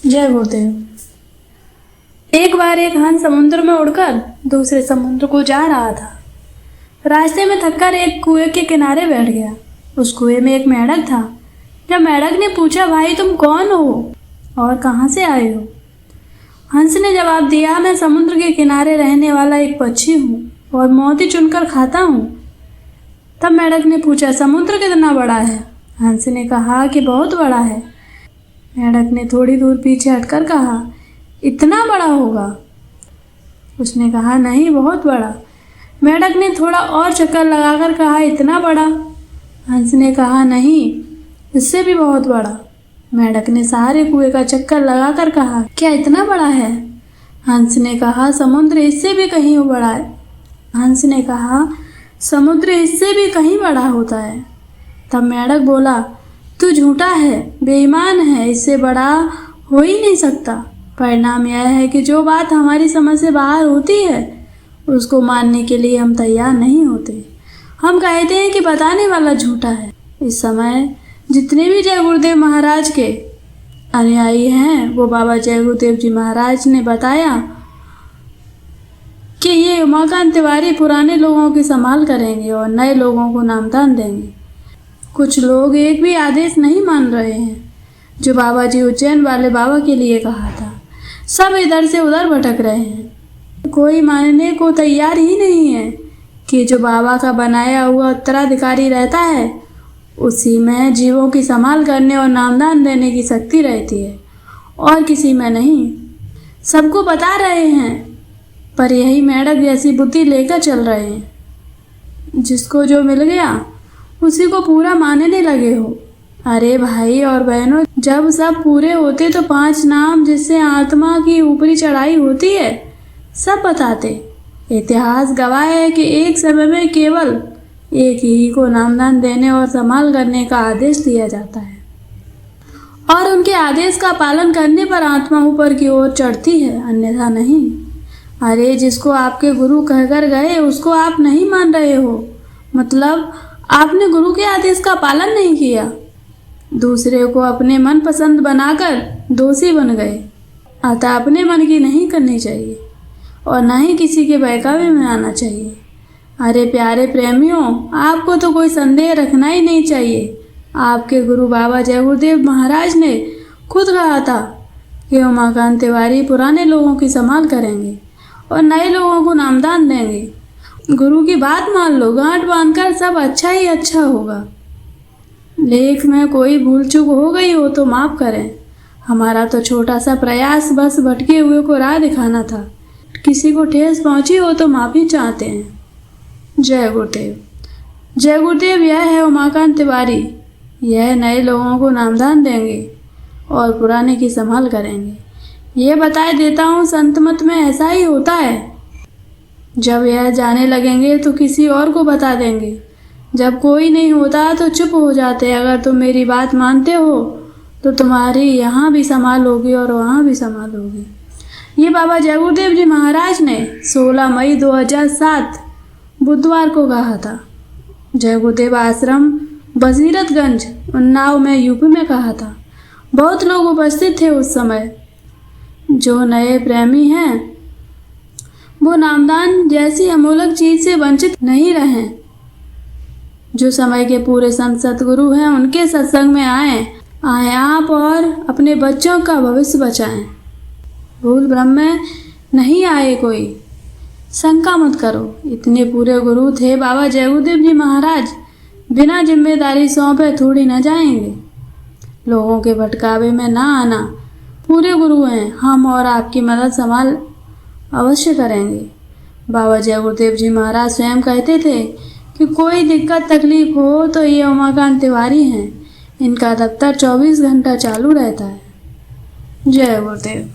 जय गुरुदेव। एक बार एक हंस समुद्र में उड़कर दूसरे समुद्र को जा रहा था। रास्ते में थककर एक कुएं के किनारे बैठ गया। उस कुएं में एक मेंढक था। जब मेंढक ने पूछा, भाई तुम कौन हो और कहाँ से आए हो? हंस ने जवाब दिया, मैं समुद्र के किनारे रहने वाला एक पक्षी हूँ और मोती चुनकर खाता हूँ। तब मेंढक ने पूछा, समुद्र कितना बड़ा है? हंस ने कहा कि बहुत बड़ा है। मेंढक ने थोड़ी दूर पीछे हटकर कहा, इतना बड़ा होगा? उसने कहा, नहीं, बहुत बड़ा। मेंढक ने थोड़ा और चक्कर लगाकर कहा, इतना बड़ा? हंस ने कहा, नहीं, इससे भी बहुत बड़ा। मेंढक ने सारे कुएं का चक्कर लगाकर कहा, क्या इतना बड़ा है? हंस ने कहा, समुद्र इससे भी कहीं बड़ा है। हंस ने कहा, समुद्र इससे भी कहीं बड़ा होता है। तब मेंढक बोला, तू झूठा है, बेईमान है, इससे बड़ा हो ही नहीं सकता। परिणाम यह है कि जो बात हमारी समझ से बाहर होती है उसको मानने के लिए हम तैयार नहीं होते। हम कहते हैं कि बताने वाला झूठा है। इस समय जितने भी जय गुरुदेव महाराज के अनुयायी हैं वो बाबा जय गुरुदेव जी महाराज ने बताया कि ये उमाकांत तिवारी पुराने लोगों की संभाल करेंगे और नए लोगों को नामदान देंगे। कुछ लोग एक भी आदेश नहीं मान रहे हैं जो बाबा जी उज्जैन वाले बाबा के लिए कहा था। सब इधर से उधर भटक रहे हैं। कोई मानने को तैयार ही नहीं है कि जो बाबा का बनाया हुआ उत्तराधिकारी रहता है उसी में जीवों की संभाल करने और नामदान देने की शक्ति रहती है और किसी में नहीं। सबको बता रहे हैं पर यही मेंढक जैसी बुद्धि लेकर चल रहे हैं। जिसको जो मिल गया उसी को पूरा मानने लगे हो। अरे भाई और बहनों, जब सब पूरे होते तो 5 नाम जिससे आत्मा की ऊपरी चढ़ाई होती है सब बताते। इतिहास गवाह है कि एक समय में केवल एक ही को नामदान देने और संभाल करने का आदेश दिया जाता है और उनके आदेश का पालन करने पर आत्मा ऊपर की ओर चढ़ती है, अन्यथा नहीं। अरे जिसको आपके गुरु कहकर गए उसको आप नहीं मान रहे हो, मतलब आपने गुरु के आदेश का पालन नहीं किया। दूसरे को अपने मन पसंद बनाकर दोषी बन गए। अतः अपने मन की नहीं करनी चाहिए और ना ही किसी के बहकावे में आना चाहिए। अरे प्यारे प्रेमियों, आपको तो कोई संदेह रखना ही नहीं चाहिए। आपके गुरु बाबा जय गुरुदेव महाराज ने खुद कहा था कि उमाकांत तिवारी पुराने लोगों की संभाल करेंगे और नए लोगों को नामदान देंगे। गुरु की बात मान लो, गांठ बांधकर सब अच्छा ही अच्छा होगा। लेख में कोई भूल चूक हो गई हो तो माफ़ करें। हमारा तो छोटा सा प्रयास बस भटके हुए को राह दिखाना था। किसी को ठेस पहुंची हो तो माफ़ी चाहते हैं। जय गुरुदेव। जय गुरुदेव। यह है उमाकांत तिवारी। यह नए लोगों को नामदान देंगे और पुराने की संभाल करेंगे। ये बताए देता हूँ, संत मत में ऐसा ही होता है। जब यह जाने लगेंगे तो किसी और को बता देंगे। जब कोई नहीं होता तो चुप हो जाते। अगर तुम मेरी बात मानते हो तो तुम्हारी यहाँ भी संभाल होगी और वहाँ भी संभाल होगी। ये बाबा जय गुरुदेव जी महाराज ने 16 मई 2007 बुधवार को कहा था। जय गुरुदेव आश्रम बसीरतगंज उन्नाव में यूपी में कहा था। बहुत लोग उपस्थित थे उस समय। जो नए प्रेमी हैं वो नामदान जैसी अमूल्य चीज से वंचित नहीं रहें। जो समय के पूरे संत सतगुरु हैं उनके सत्संग में आए आप और अपने बच्चों का भविष्य बचाएं। भूल भ्रम में नहीं आए कोई, शंका मत करो। इतने पूरे गुरु थे बाबा जय गुरुदेव जी महाराज, बिना जिम्मेदारी सौंपे थोड़ी न जाएंगे। लोगों के भटकावे में ना आना। पूरे गुरु हैं, हम और आपकी मदद संभाल अवश्य करेंगे। बाबा जय गुरुदेव जी महाराज स्वयं कहते थे कि कोई दिक्कत तकलीफ हो तो ये उमाकांत तिवारी हैं। इनका दफ्तर 24 घंटा चालू रहता है। जय गुरुदेव।